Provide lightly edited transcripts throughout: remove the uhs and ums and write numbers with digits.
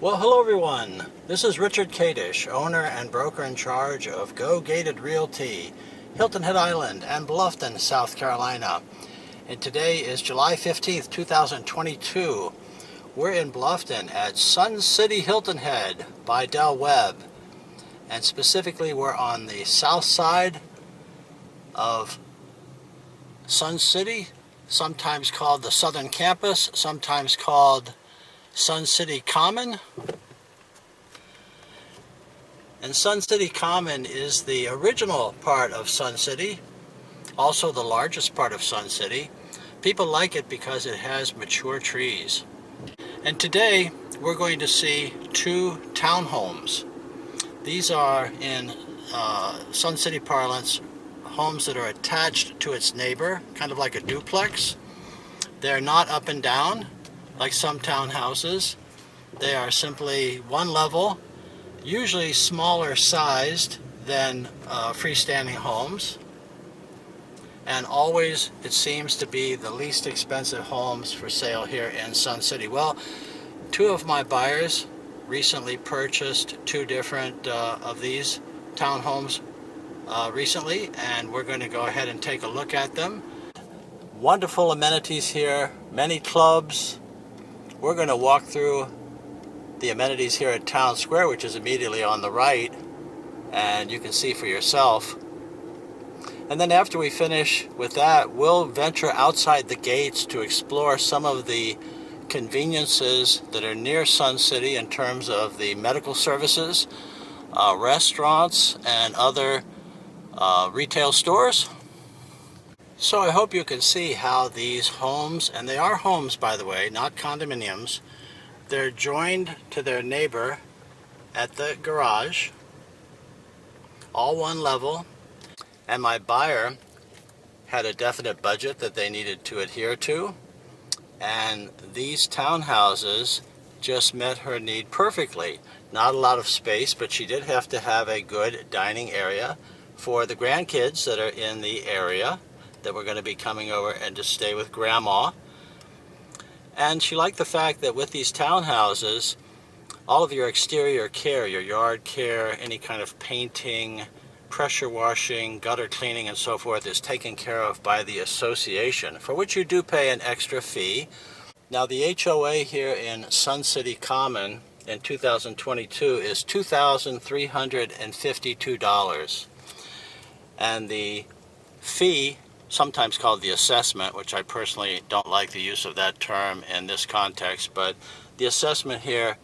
Well, hello everyone. This is Richard Kadish, owner and broker in charge of Go Gated Realty, Hilton Head Island and Bluffton, South Carolina. And today is July 15th, 2022. We're in Bluffton at Sun City Hilton Head by Del Webb. And specifically, we're on the south side of Sun City, sometimes called the Southern Campus, sometimes called Sun City Common. And Sun City Common is the original part of Sun City, also the largest part of Sun City. People like it because it has mature trees. And today we're going to see two townhomes. These are, in Sun City parlance, homes that are attached to its neighbor, kind of like a duplex. They're not up and down like some townhouses. They are simply one level, usually smaller sized than freestanding homes, and always it seems to be the least expensive homes for sale here in Sun City. Well, two of my buyers recently purchased two different of these townhomes recently, and we're going to go ahead and take a look at them. Wonderful amenities here, many clubs. We're going to walk through the amenities here at Town Square, which is immediately on the right, and you can see for yourself. And then after we finish with that, we'll venture outside the gates to explore some of the conveniences that are near Sun City in terms of the medical services, restaurants, and other retail stores. So I hope you can see how these homes, and they are homes by the way, not condominiums, they're joined to their neighbor at the garage, all one level, and my buyer had a definite budget that they needed to adhere to, and these townhouses just met her need perfectly. Not a lot of space, but she did have to have a good dining area for the grandkids that are in the area that we're going to be coming over and to stay with Grandma. And she liked the fact that with these townhouses, all of your exterior care, your yard care, any kind of painting, pressure washing, gutter cleaning, and so forth is taken care of by the association, for which you do pay an extra fee. Now the HOA here in Sun City Common in 2022 is $2,352. And the fee, sometimes called the assessment, which I personally don't like the use of that term in this context, but the assessment here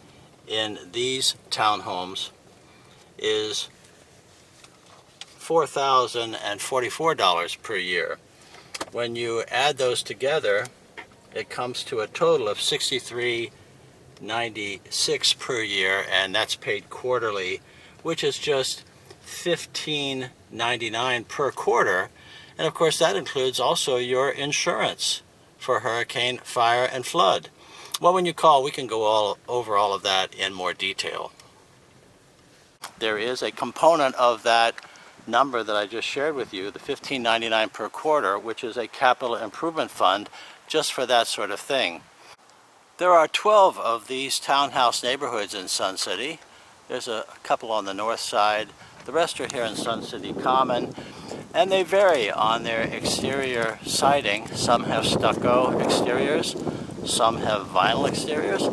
in these townhomes is $4,044 per year. When you add those together, it comes to a total of $63.96 per year, and that's paid quarterly, which is just $15.99 per quarter. And of course that includes also your insurance for hurricane, fire, and flood. Well, when you call, we can go over all of that in more detail. There is a component of that number that I just shared with you, the $15.99 per quarter, which is a capital improvement fund just for that sort of thing. There are 12 of these townhouse neighborhoods in Sun City. There's a couple on the north side. The rest are here in Sun City Common, and they vary on their exterior siding. Some have stucco exteriors, some have vinyl exteriors,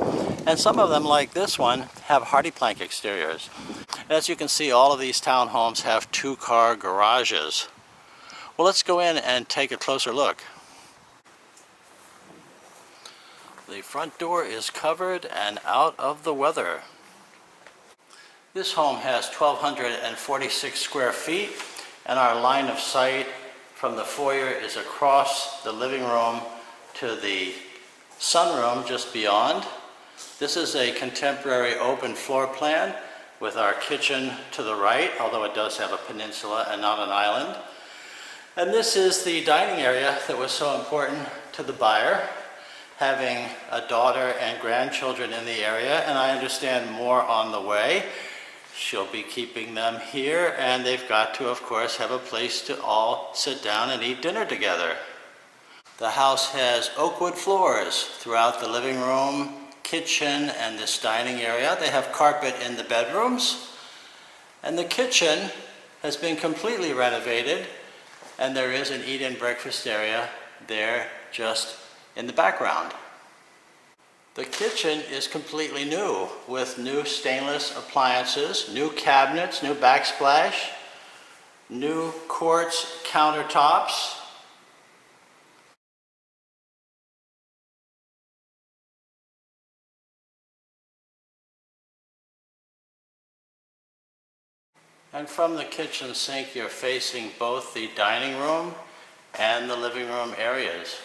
and some of them, like this one, have hardy plank exteriors. As you can see, all of these townhomes have two-car garages. Well, let's go in and take a closer look. The front door is covered and out of the weather. This home has 1,246 square feet, and our line of sight from the foyer is across the living room to the sunroom just beyond. This is a contemporary open floor plan with our kitchen to the right, although it does have a peninsula and not an island. And this is the dining area that was so important to the buyer, having a daughter and grandchildren in the area, and I understand more on the way. She'll be keeping them here, and they've got to, of course, have a place to all sit down and eat dinner together. The house has oak wood floors throughout the living room, kitchen and this dining area. They have carpet in the bedrooms. And the kitchen has been completely renovated, and there is an eat-in breakfast area there just in the background. The kitchen is completely new with new stainless appliances, new cabinets, new backsplash, new quartz countertops. And from the kitchen sink, you're facing both the dining room and the living room areas.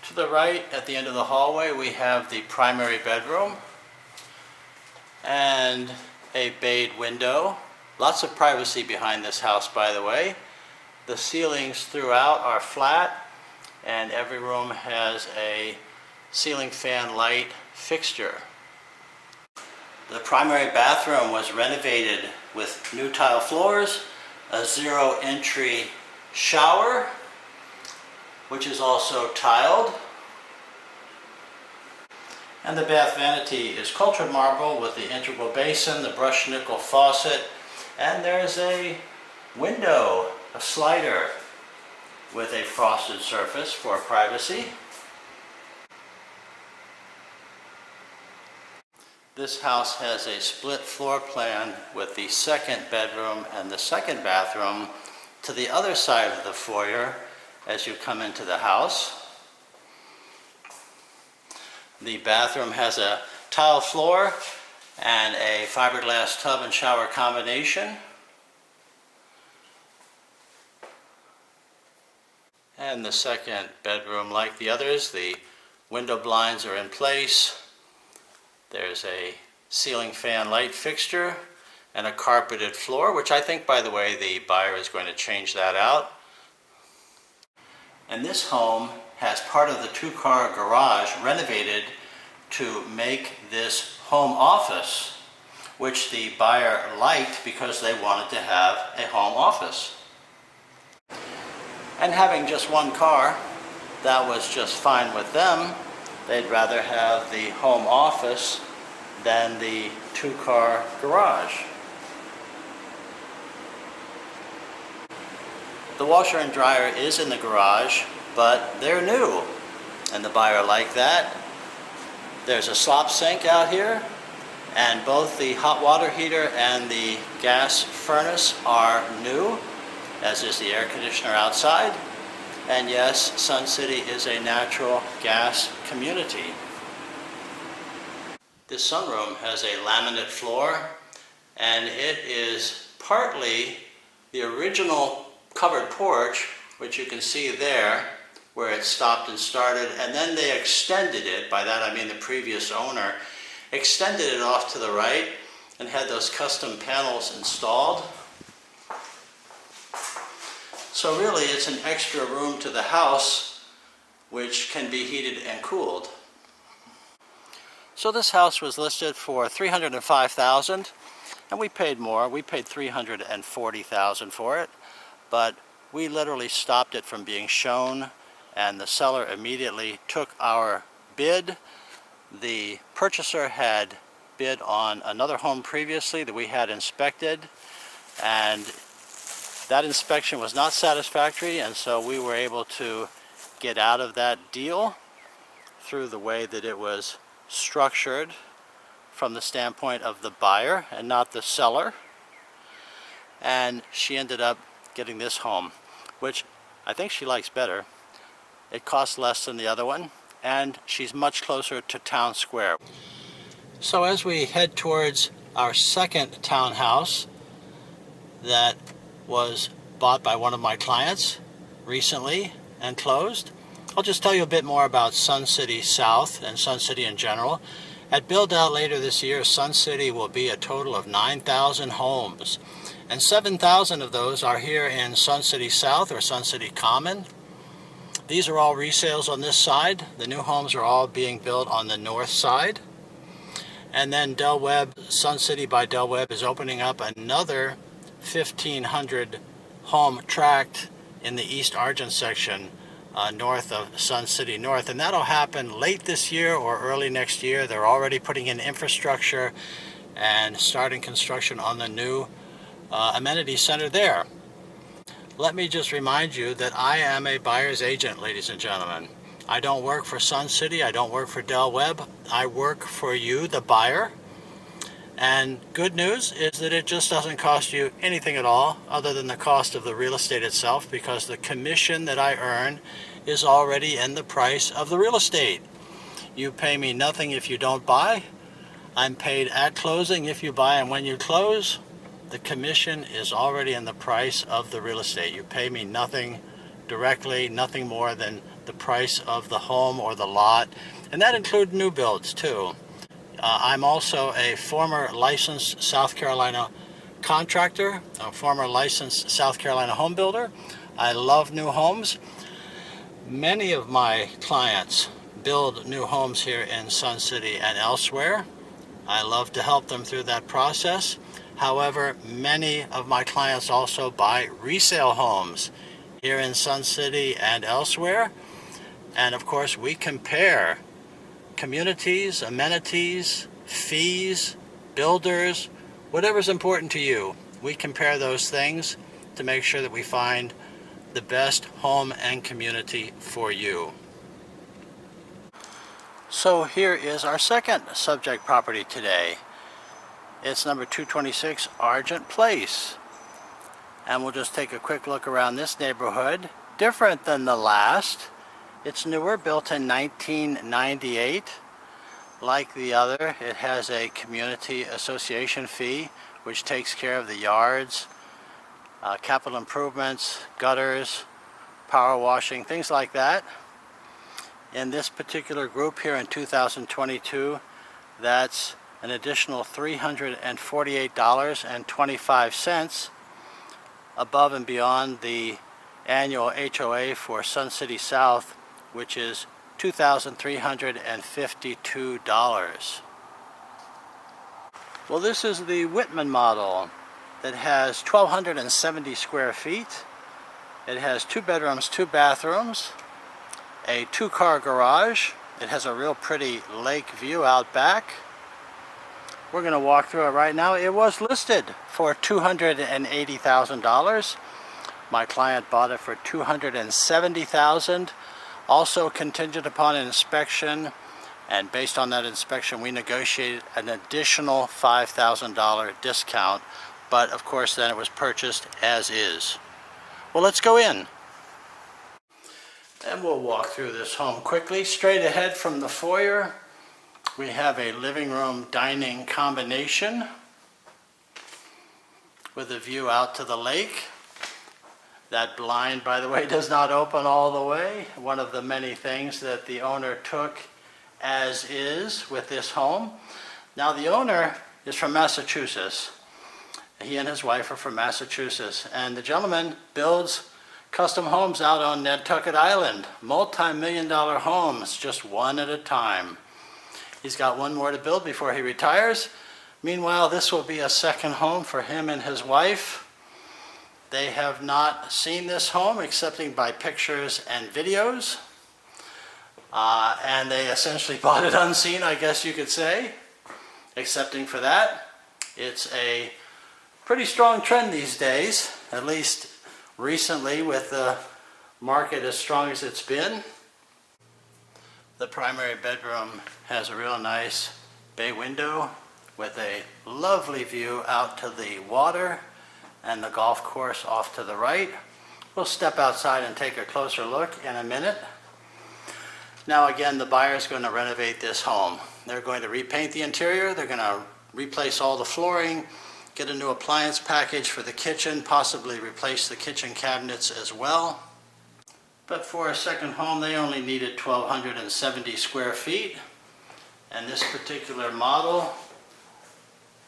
To the right, at the end of the hallway, we have the primary bedroom and a bayed window. Lots of privacy behind this house, by the way. The ceilings throughout are flat, and every room has a ceiling fan light fixture. The primary bathroom was renovated with new tile floors, a zero entry shower, which is also tiled. And the bath vanity is cultured marble with the integral basin, the brushed nickel faucet, and there's a window, a slider with a frosted surface for privacy. This house has a split floor plan with the second bedroom and the second bathroom to the other side of the foyer as you come into the house. The bathroom has a tile floor and a fiberglass tub and shower combination. And the second bedroom, like the others, the window blinds are in place. There's a ceiling fan light fixture and a carpeted floor, which I think, by the way, the buyer is going to change that out. And this home has part of the two-car garage renovated to make this home office, which the buyer liked because they wanted to have a home office. And having just one car, that was just fine with them. They'd rather have the home office than the two-car garage. The washer and dryer is in the garage, but they're new, and the buyer liked that. There's a slop sink out here, and both the hot water heater and the gas furnace are new, as is the air conditioner outside. And yes, Sun City is a natural gas community. This sunroom has a laminate floor, and it is partly the original covered porch, which you can see there, where it stopped and started, and then they extended it. By that I mean the previous owner extended it off to the right and had those custom panels installed. So really it's an extra room to the house which can be heated and cooled. So this house was listed for $305,000, and we paid more. We paid $340,000 for it, but we literally stopped it from being shown, and the seller immediately took our bid. The purchaser had bid on another home previously that we had inspected, and that inspection was not satisfactory, and so we were able to get out of that deal through the way that it was structured from the standpoint of the buyer and not the seller. And she ended up getting this home, which I think she likes better. It costs less than the other one, and she's much closer to town square. So as we head towards our second townhouse that was bought by one of my clients recently and closed, I'll just tell you a bit more about Sun City South and Sun City in general. At build out later this year, Sun City will be a total of 9,000 homes, and 7,000 of those are here in Sun City South or Sun City Common. These are all resales on this side. The new homes are all being built on the north side. And then Del Webb, Sun City by Del Webb is opening up another 1,500 home tract in the East Argent section north of Sun City North, and that'll happen late this year or early next year. They're already putting in infrastructure and starting construction on the new amenity center there. Let me just remind you that I am a buyer's agent, ladies and gentlemen. I don't work for Sun City, I don't work for Del Webb, I work for you, the buyer. And good news is that it just doesn't cost you anything at all other than the cost of the real estate itself, because the commission that I earn is already in the price of the real estate. You pay me nothing if you don't buy. I'm paid at closing if you buy, and when you close, the commission is already in the price of the real estate. You pay me nothing directly, nothing more than the price of the home or the lot, and that includes new builds too. I'm also a former licensed South Carolina contractor, a former licensed South Carolina home builder. I love new homes. Many of my clients build new homes here in Sun City and elsewhere. I love to help them through that process. However, many of my clients also buy resale homes here in Sun City and elsewhere. And of course, we compare communities, amenities, fees, builders, whatever's important to you. We compare those things to make sure that we find the best home and community for you. So here is our second subject property today. It's number 226 Argent Place. And we'll just take a quick look around this neighborhood. Different than the last. It's newer, built in 1998. Like the other, it has a community association fee, which takes care of the yards, capital improvements, gutters, power washing, things like that. In this particular group here in 2022, that's an additional $348.25 above and beyond the annual HOA for Sun City South, which is $2,352. Well, this is the Whitman model that has 1,270 square feet. It has 2 bedrooms, 2 bathrooms, a 2-car garage. It has a real pretty lake view out back. We're going to walk through it right now. It was listed for $280,000. My client bought it for $270,000. Also contingent upon an inspection, and based on that inspection we negotiated an additional $5,000 discount, but of course then it was purchased as is. Well, let's go in and we'll walk through this home quickly. Straight ahead from the foyer we have a living room dining combination with a view out to the lake. That blind, by the way, does not open all the way. One of the many things that the owner took as is with this home. Now, the owner is from Massachusetts. He and his wife are from Massachusetts, and the gentleman builds custom homes out on Nantucket Island. Multi-million-dollar homes, just one at a time. He's got one more to build before he retires. Meanwhile, this will be a second home for him and his wife. They have not seen this home excepting by pictures and videos. And they essentially bought it unseen, I guess you could say. Excepting for that, it's a pretty strong trend these days, at least recently with the market as strong as it's been. The primary bedroom has a real nice bay window with a lovely view out to the water and the golf course off to the right. We'll step outside and take a closer look in a minute. Now again, the buyer is going to renovate this home. They're going to repaint the interior, they're going to replace all the flooring, get a new appliance package for the kitchen, possibly replace the kitchen cabinets as well. But for a second home, they only needed 1,270 square feet. And this particular model,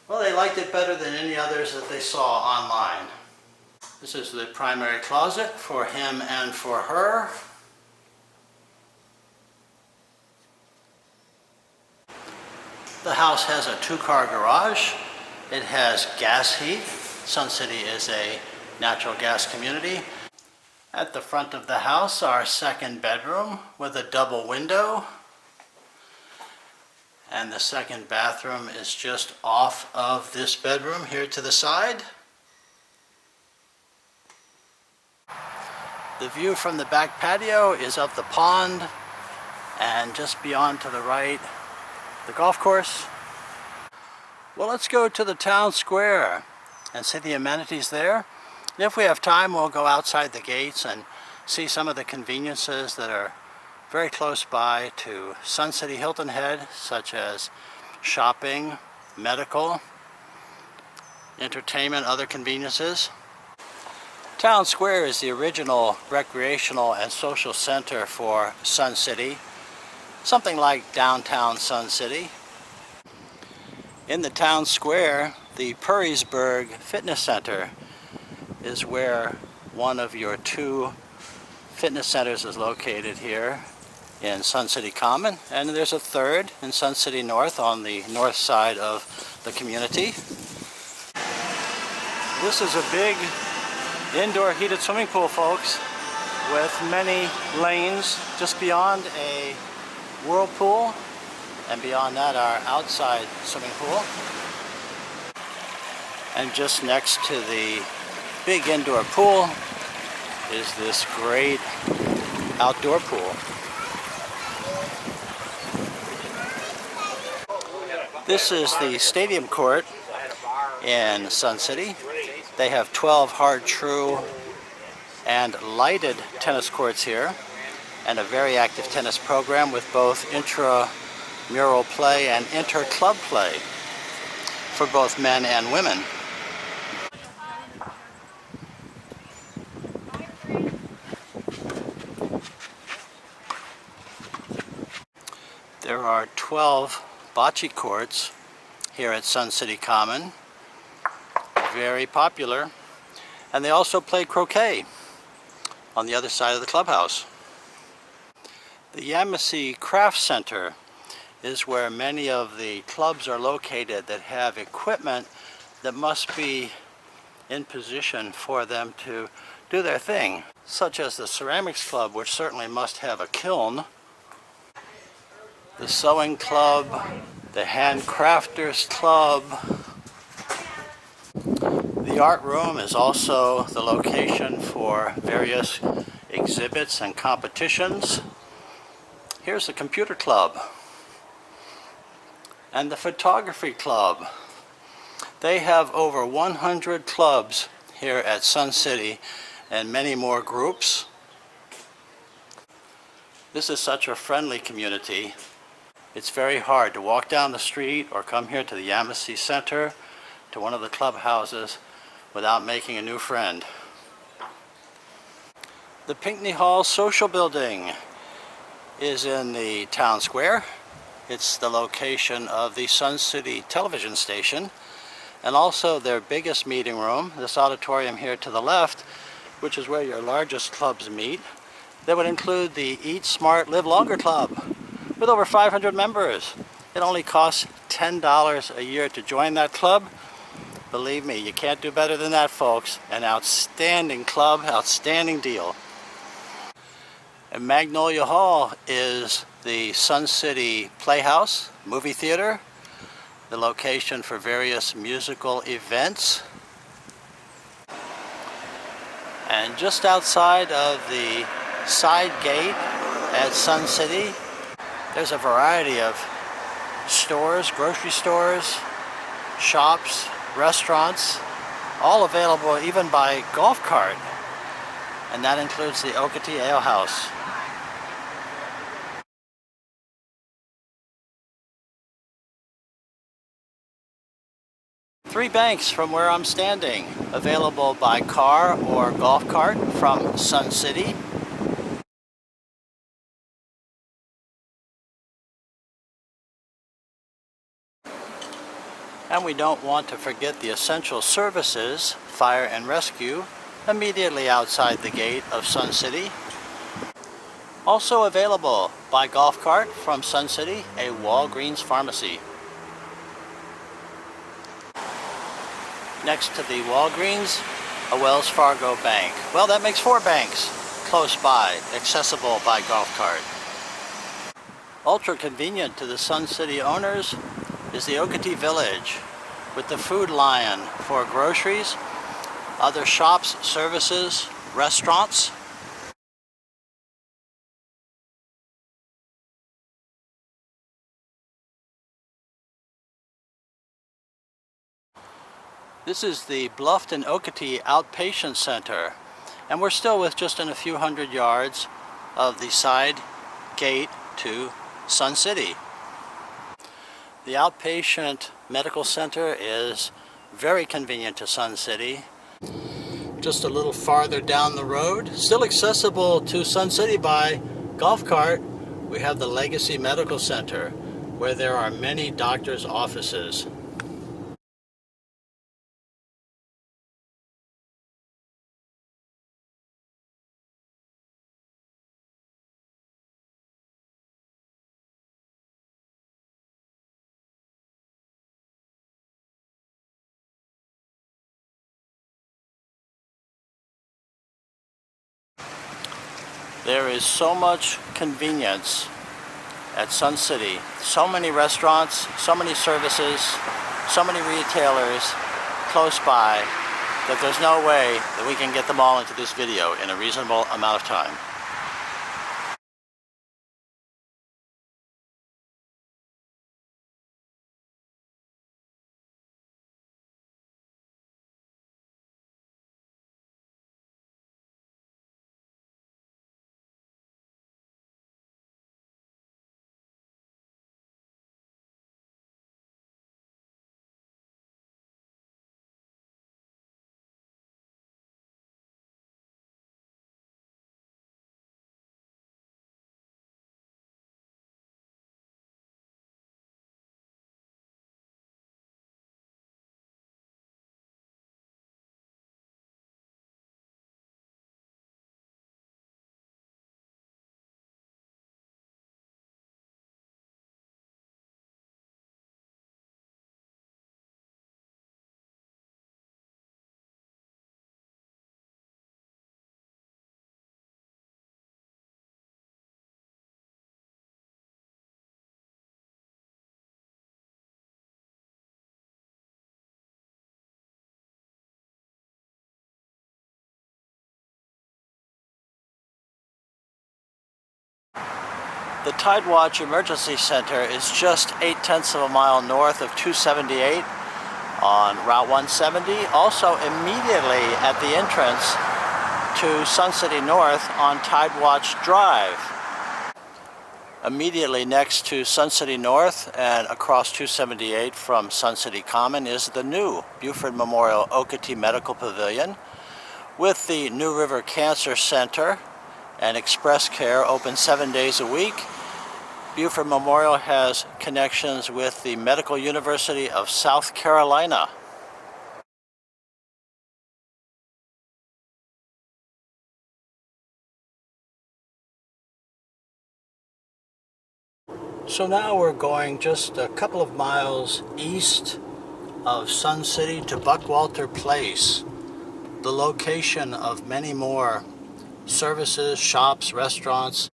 well, they liked it better than any others that they saw online. This is the primary closet for him and for her. The house has a 2-car garage. It has gas heat. Sun City is a natural gas community. At the front of the house, our second bedroom with a double window. And the second bathroom is just off of this bedroom here to the side. The view from the back patio is of the pond, and just beyond to the right, the golf course. Well, let's go to the town square and see the amenities there. And if we have time, we'll go outside the gates and see some of the conveniences that are very close by to Sun City Hilton Head, such as shopping, medical, entertainment, other conveniences. Town Square is the original recreational and social center for Sun City, something like downtown Sun City. In the town square, the Purriesburg Fitness Center is where one of your two fitness centers is located here in Sun City Common, and there's a third in Sun City North on the north side of the community. This is a big indoor heated swimming pool, folks, with many lanes just beyond a whirlpool, and beyond that our outside swimming pool. And just next to the big indoor pool is this great outdoor pool. This is the stadium court in Sun City. They have 12 hard true and lighted tennis courts here, and a very active tennis program with both intramural play and inter-club play for both men and women. There are 12 bocce courts here at Sun City Common. Very popular, and they also play croquet on the other side of the clubhouse. The Yamasee Craft Center is where many of the clubs are located that have equipment that must be in position for them to do their thing, such as the Ceramics Club, which certainly must have a kiln, the Sewing Club, the Handcrafters Club. The art room is also the location for various exhibits and competitions. Here's the computer club and the photography club. They have over 100 clubs here at Sun City and many more groups. This is such a friendly community. It's very hard to walk down the street or come here to the Yamasee Center, to one of the clubhouses, without making a new friend. The Pinckney Hall Social Building is in the town square. It's the location of the Sun City television station, and also their biggest meeting room, this auditorium here to the left, which is where your largest clubs meet. That would include the Eat Smart Live Longer Club with over 500 members. It only costs $10 a year to join that club. Believe me, you can't do better than that, folks. An outstanding club, outstanding deal. And Magnolia Hall is the Sun City Playhouse movie theater, the location for various musical events. And just outside of the side gate at Sun City, there's a variety of stores, grocery stores, shops, restaurants, all available even by golf cart, and that includes the Okatee Ale House. Three banks from where I'm standing, available by car or golf cart from Sun City. And we don't want to forget the essential services, fire and rescue, immediately outside the gate of Sun City. Also available by golf cart from Sun City, a Walgreens pharmacy. Next to the Walgreens, a Wells Fargo bank. Well, that makes 4 banks. close by, accessible by golf cart. Ultra convenient to the Sun City owners is the Okatee Village with the Food Lion for groceries, other shops, services, restaurants. This is the Bluffton Okatee Outpatient Center, and we're still with just in a few hundred yards of the side gate to Sun City. The outpatient medical center is very convenient to Sun City. Just a little farther down the road, still accessible to Sun City by golf cart, we have the Legacy Medical Center, where there are many doctors' offices. There is so much convenience at Sun City. So many restaurants, so many services, so many retailers close by that there's no way that we can get them all into this video in a reasonable amount of time. The Tide Watch Emergency Center is just 0.8 of a mile north of 278 on Route 170, also immediately at the entrance to Sun City North on Tide Watch Drive. Immediately next to Sun City North and across 278 from Sun City Common is the new Buford Memorial Okatee Medical Pavilion with the New River Cancer Center and Express Care open 7 days a week. Buford Memorial has connections with the Medical University of South Carolina. So now we're going just a couple of miles east of Sun City to Buckwalter Place, the location of many more services, shops, restaurants.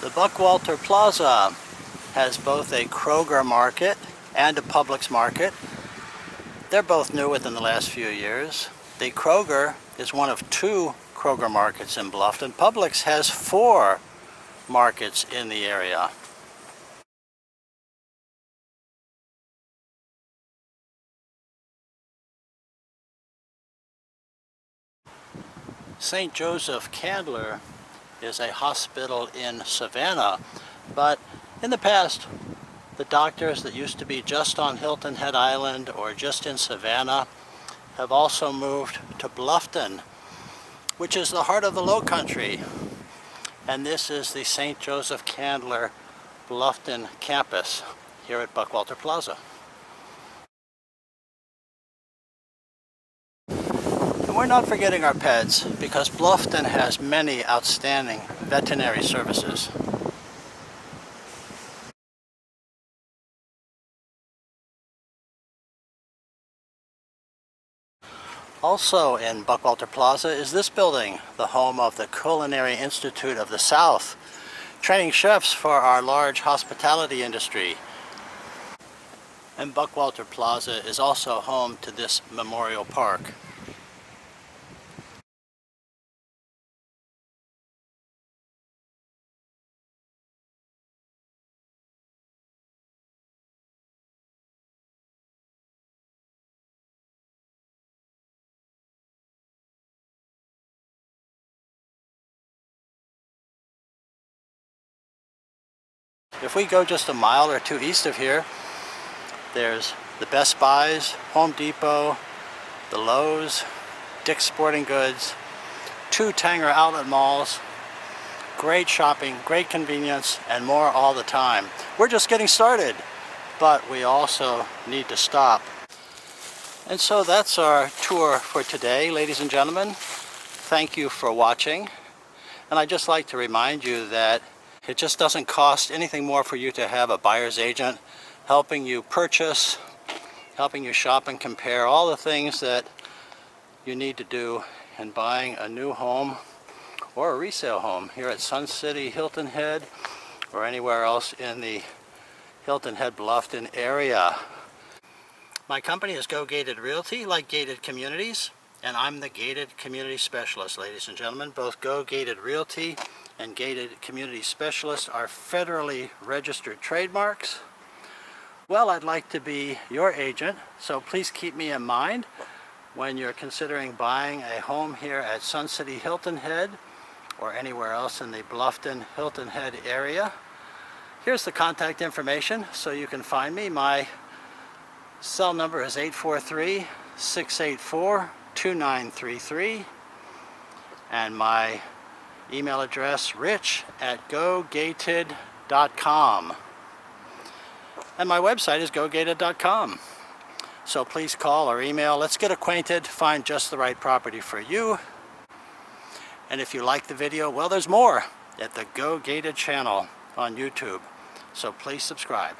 The Buckwalter Plaza has both a Kroger market and a Publix market. They're both new within the last few years. The Kroger is one of 2 Kroger markets in Bluffton. Publix has 4 markets in the area. St. Joseph Candler is a hospital in Savannah, but in the past, the doctors that used to be just on Hilton Head Island or just in Savannah have also moved to Bluffton, which is the heart of the Lowcountry. And this is the St. Joseph Candler Bluffton campus here at Buckwalter Plaza. we're not forgetting our pets because Bluffton has many outstanding veterinary services. Also in Buckwalter Plaza is this building, the home of the Culinary Institute of the South, training chefs for our large hospitality industry. And Buckwalter Plaza is also home to this memorial park. If we go just a mile or two east of here, there's the Best Buys, Home Depot, the Lowe's, Dick's Sporting Goods, 2 Tanger outlet malls. Great shopping, great convenience, and more all the time. We're just getting started, but we also need to stop. And so that's our tour for today, ladies and gentlemen. Thank you for watching. And I'd just like to remind you that it just doesn't cost anything more for you to have a buyer's agent helping you purchase, helping you shop and compare all the things that you need to do in buying a new home or a resale home here at Sun City, Hilton Head, or anywhere else in the Hilton Head Bluffton area. My company is Go Gated Realty, like gated communities, and I'm the gated community specialist, ladies and gentlemen. Both Go Gated Realty and Gated Community Specialist are federally registered trademarks. Well, I'd like to be your agent, so please keep me in mind when you're considering buying a home here at Sun City Hilton Head or anywhere else in the Bluffton Hilton Head area. Here's the contact information so you can find me. My cell number is 843-684-2933, and my email address rich@gogated.com, and my website is gogated.com. So please call or email. Let's get acquainted, find just the right property for you. And if you like the video, well, there's more at the Go Gated channel on YouTube. So please subscribe.